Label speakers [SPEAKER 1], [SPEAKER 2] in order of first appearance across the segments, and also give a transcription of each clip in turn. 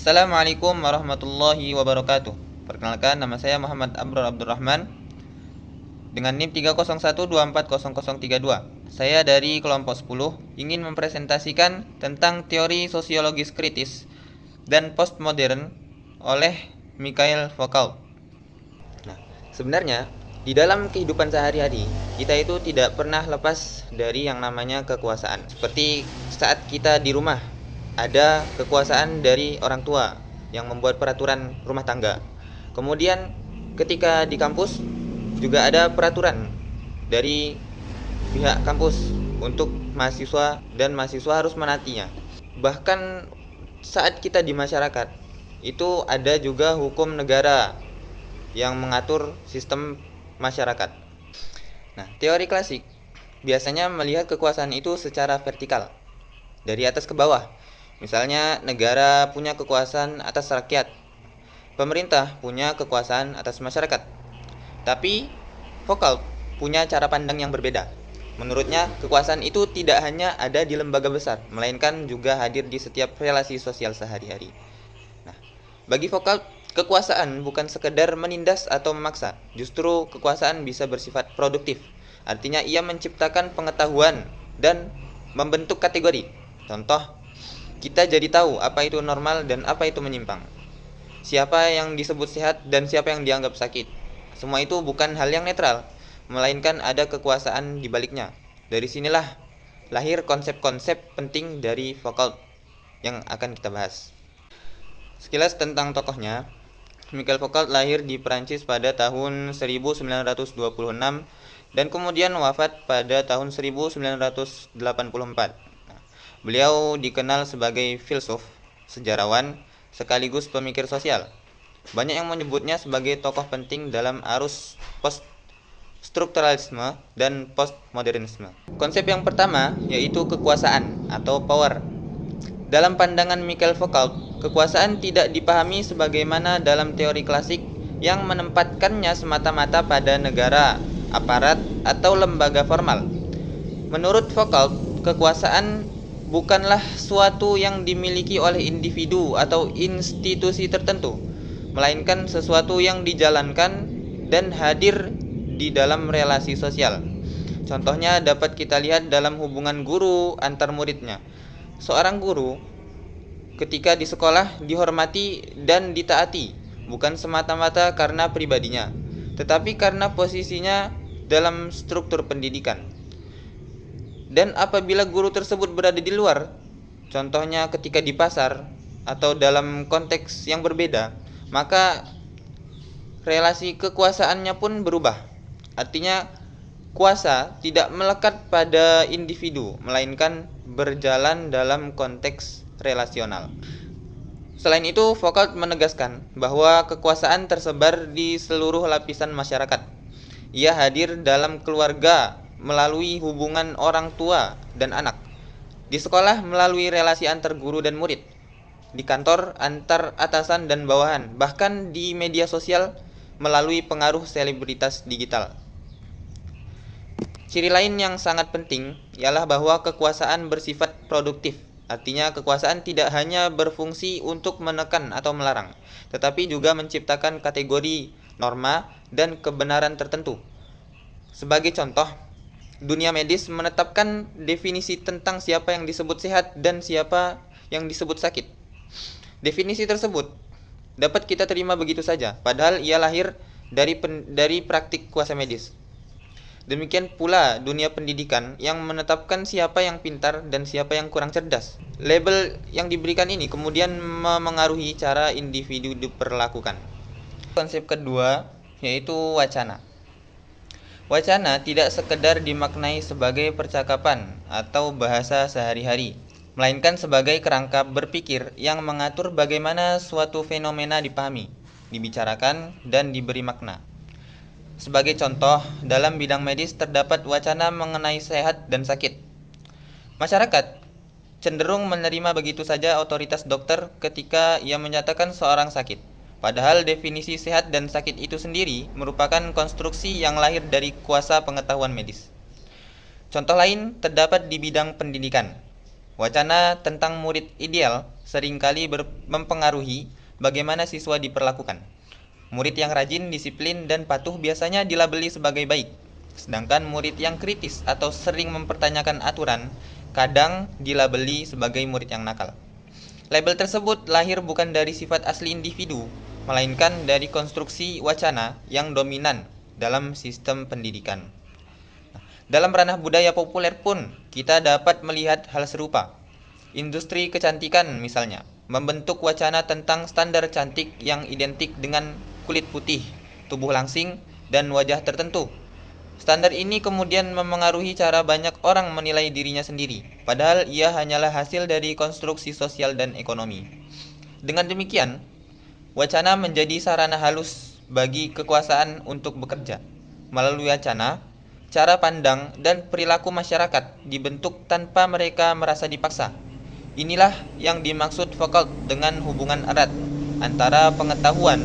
[SPEAKER 1] Assalamualaikum warahmatullahi wabarakatuh. Perkenalkan, nama saya Muhammad Abror Abdurrahman dengan NIM 301240032. Saya dari kelompok 10 ingin mempresentasikan tentang teori sosiologis kritis dan postmodern oleh Mikhail Foucault. Nah, sebenarnya di dalam kehidupan sehari-hari kita itu tidak pernah lepas dari yang namanya kekuasaan. Seperti saat kita di rumah, ada kekuasaan dari orang tua yang membuat peraturan rumah tangga. Kemudian ketika di kampus juga ada peraturan dari pihak kampus untuk mahasiswa, dan mahasiswa harus menaatinya. Bahkan saat kita di masyarakat itu ada juga hukum negara yang mengatur sistem masyarakat. Nah, teori klasik biasanya melihat kekuasaan itu secara vertikal, dari atas ke bawah. Misalnya, negara punya kekuasaan atas rakyat, pemerintah punya kekuasaan atas masyarakat. Tapi Foucault punya cara pandang yang berbeda. Menurutnya, kekuasaan itu tidak hanya ada di lembaga besar, melainkan juga hadir di setiap relasi sosial sehari-hari. Nah, bagi Foucault, kekuasaan bukan sekedar menindas atau memaksa. Justru kekuasaan bisa bersifat produktif. Artinya ia menciptakan pengetahuan dan membentuk kategori. Contoh, kita jadi tahu apa itu normal dan apa itu menyimpang. Siapa yang disebut sehat dan siapa yang dianggap sakit. Semua itu bukan hal yang netral, melainkan ada kekuasaan di baliknya. Dari sinilah lahir konsep-konsep penting dari Foucault yang akan kita bahas. Sekilas tentang tokohnya. Michel Foucault lahir di Prancis pada tahun 1926 dan kemudian wafat pada tahun 1984. Beliau dikenal sebagai filsuf, sejarawan, sekaligus pemikir sosial. Banyak yang menyebutnya sebagai tokoh penting dalam arus post-strukturalisme dan postmodernisme. Konsep yang pertama yaitu kekuasaan atau power. Dalam pandangan Michel Foucault, kekuasaan tidak dipahami sebagaimana dalam teori klasik yang menempatkannya semata-mata pada negara, aparat, atau lembaga formal. Menurut Foucault, kekuasaan bukanlah suatu yang dimiliki oleh individu atau institusi tertentu, melainkan sesuatu yang dijalankan dan hadir di dalam relasi sosial. Contohnya dapat kita lihat dalam hubungan guru antar muridnya. Seorang guru ketika di sekolah dihormati dan ditaati, bukan semata-mata karena pribadinya, tetapi karena posisinya dalam struktur pendidikan. Dan apabila guru tersebut berada di luar, contohnya ketika di pasar atau dalam konteks yang berbeda, maka relasi kekuasaannya pun berubah. Artinya, kuasa tidak melekat pada individu, melainkan berjalan dalam konteks relasional. Selain itu, Foucault menegaskan bahwa kekuasaan tersebar di seluruh lapisan masyarakat. Ia hadir dalam keluarga melalui hubungan orang tua dan anak, di sekolah melalui relasi antar guru dan murid, di kantor antar atasan dan bawahan, bahkan di media sosial melalui pengaruh selebritas digital. Ciri lain yang sangat penting ialah bahwa kekuasaan bersifat produktif. Artinya kekuasaan tidak hanya berfungsi untuk menekan atau melarang, tetapi juga menciptakan kategori, norma, dan kebenaran tertentu. Sebagai contoh, dunia medis menetapkan definisi tentang siapa yang disebut sehat dan siapa yang disebut sakit. Definisi tersebut dapat kita terima begitu saja, padahal ia lahir dari praktik kuasa medis. Demikian pula dunia pendidikan yang menetapkan siapa yang pintar dan siapa yang kurang cerdas. Label yang diberikan ini kemudian memengaruhi cara individu diperlakukan. Konsep kedua yaitu wacana. Wacana tidak sekedar dimaknai sebagai percakapan atau bahasa sehari-hari, melainkan sebagai kerangka berpikir yang mengatur bagaimana suatu fenomena dipahami, dibicarakan, dan diberi makna. Sebagai contoh, dalam bidang medis terdapat wacana mengenai sehat dan sakit. Masyarakat cenderung menerima begitu saja otoritas dokter ketika ia menyatakan seorang sakit. Padahal definisi sehat dan sakit itu sendiri merupakan konstruksi yang lahir dari kuasa pengetahuan medis. Contoh lain terdapat di bidang pendidikan. Wacana tentang murid ideal seringkali mempengaruhi bagaimana siswa diperlakukan. Murid yang rajin, disiplin, dan patuh biasanya dilabeli sebagai baik. Sedangkan murid yang kritis atau sering mempertanyakan aturan kadang dilabeli sebagai murid yang nakal. Label tersebut lahir bukan dari sifat asli individu, melainkan dari konstruksi wacana yang dominan dalam sistem pendidikan. Dalam ranah budaya populer pun, kita dapat melihat hal serupa. Industri kecantikan misalnya, membentuk wacana tentang standar cantik yang identik dengan kulit putih, tubuh langsing, dan wajah tertentu. Standar ini kemudian memengaruhi cara banyak orang menilai dirinya sendiri, padahal ia hanyalah hasil dari konstruksi sosial dan ekonomi. Dengan demikian, wacana menjadi sarana halus bagi kekuasaan untuk bekerja. Melalui wacana, cara pandang dan perilaku masyarakat dibentuk tanpa mereka merasa dipaksa. Inilah yang dimaksud Foucault dengan hubungan erat antara pengetahuan,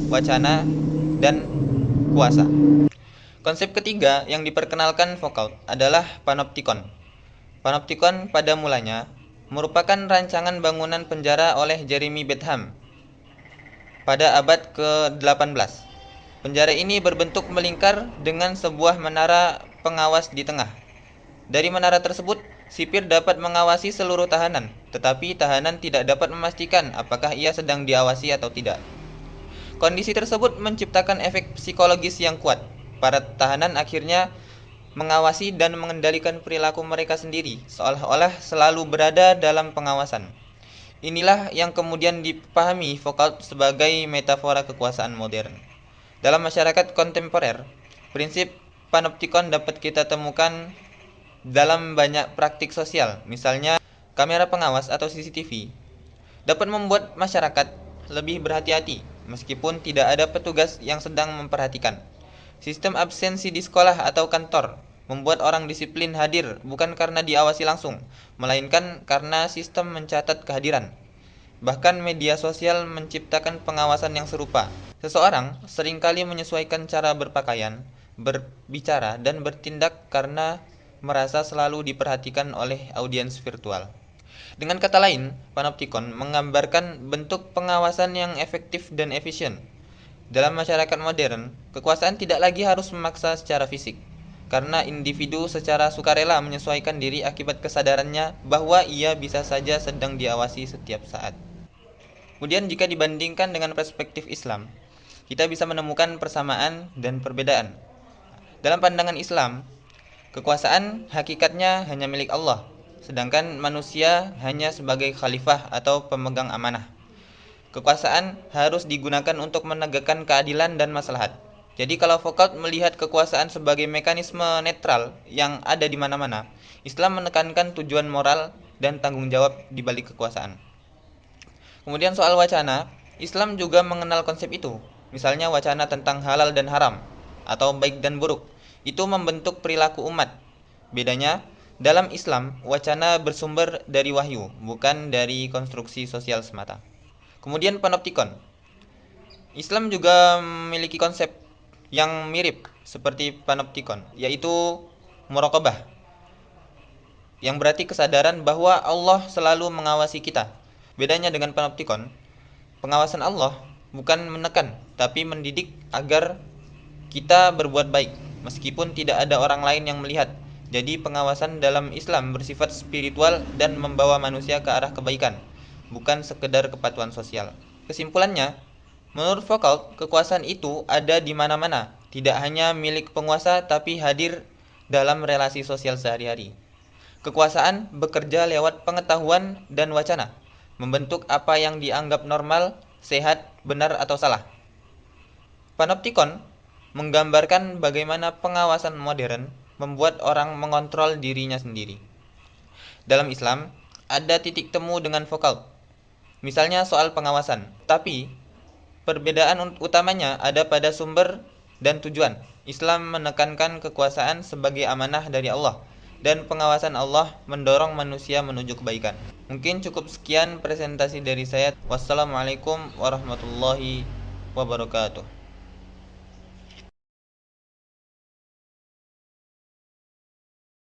[SPEAKER 1] wacana, dan kuasa. Konsep ketiga yang diperkenalkan Foucault adalah panoptikon. Panoptikon pada mulanya merupakan rancangan bangunan penjara oleh Jeremy Bentham pada abad ke-18. Penjara ini berbentuk melingkar dengan sebuah menara pengawas di tengah. Dari menara tersebut, sipir dapat mengawasi seluruh tahanan, tetapi tahanan tidak dapat memastikan apakah ia sedang diawasi atau tidak. Kondisi tersebut menciptakan efek psikologis yang kuat. Para tahanan akhirnya mengawasi dan mengendalikan perilaku mereka sendiri, seolah-olah selalu berada dalam pengawasan. Inilah yang kemudian dipahami Foucault sebagai metafora kekuasaan modern. Dalam masyarakat kontemporer, prinsip panoptikon dapat kita temukan dalam banyak praktik sosial. Misalnya, kamera pengawas atau CCTV dapat membuat masyarakat lebih berhati-hati meskipun tidak ada petugas yang sedang memperhatikan. Sistem absensi di sekolah atau kantor membuat orang disiplin hadir bukan karena diawasi langsung, melainkan karena sistem mencatat kehadiran. Bahkan media sosial menciptakan pengawasan yang serupa. Seseorang seringkali menyesuaikan cara berpakaian, berbicara, dan bertindak karena merasa selalu diperhatikan oleh audiens virtual. Dengan kata lain, panoptikon menggambarkan bentuk pengawasan yang efektif dan efisien. Dalam masyarakat modern, kekuasaan tidak lagi harus memaksa secara fisik, karena individu secara sukarela menyesuaikan diri akibat kesadarannya bahwa ia bisa saja sedang diawasi setiap saat. Kemudian jika dibandingkan dengan perspektif Islam, kita bisa menemukan persamaan dan perbedaan. Dalam pandangan Islam, kekuasaan hakikatnya hanya milik Allah, sedangkan manusia hanya sebagai khalifah atau pemegang amanah. Kekuasaan harus digunakan untuk menegakkan keadilan dan maslahat. Jadi kalau Foucault melihat kekuasaan sebagai mekanisme netral yang ada di mana-mana, Islam menekankan tujuan moral dan tanggung jawab di balik kekuasaan. Kemudian soal wacana, Islam juga mengenal konsep itu. Misalnya wacana tentang halal dan haram atau baik dan buruk. Itu membentuk perilaku umat. Bedanya, dalam Islam, wacana bersumber dari wahyu, bukan dari konstruksi sosial semata. Kemudian panoptikon. Islam juga memiliki konsep yang mirip seperti panoptikon, yaitu muraqabah, yang berarti kesadaran bahwa Allah selalu mengawasi kita. Bedanya dengan panoptikon, pengawasan Allah bukan menekan, tapi mendidik agar kita berbuat baik, meskipun tidak ada orang lain yang melihat. Jadi pengawasan dalam Islam bersifat spiritual dan membawa manusia ke arah kebaikan, bukan sekedar kepatuhan sosial. Kesimpulannya, menurut Foucault, kekuasaan itu ada di mana-mana, tidak hanya milik penguasa tapi hadir dalam relasi sosial sehari-hari. Kekuasaan bekerja lewat pengetahuan dan wacana, membentuk apa yang dianggap normal, sehat, benar atau salah. Panoptikon menggambarkan bagaimana pengawasan modern membuat orang mengontrol dirinya sendiri. Dalam Islam, ada titik temu dengan Foucault. Misalnya soal pengawasan, tapi perbedaan utamanya ada pada sumber dan tujuan. Islam menekankan kekuasaan sebagai amanah dari Allah, dan pengawasan Allah mendorong manusia menuju kebaikan. Mungkin cukup sekian presentasi dari saya. Wassalamualaikum warahmatullahi wabarakatuh.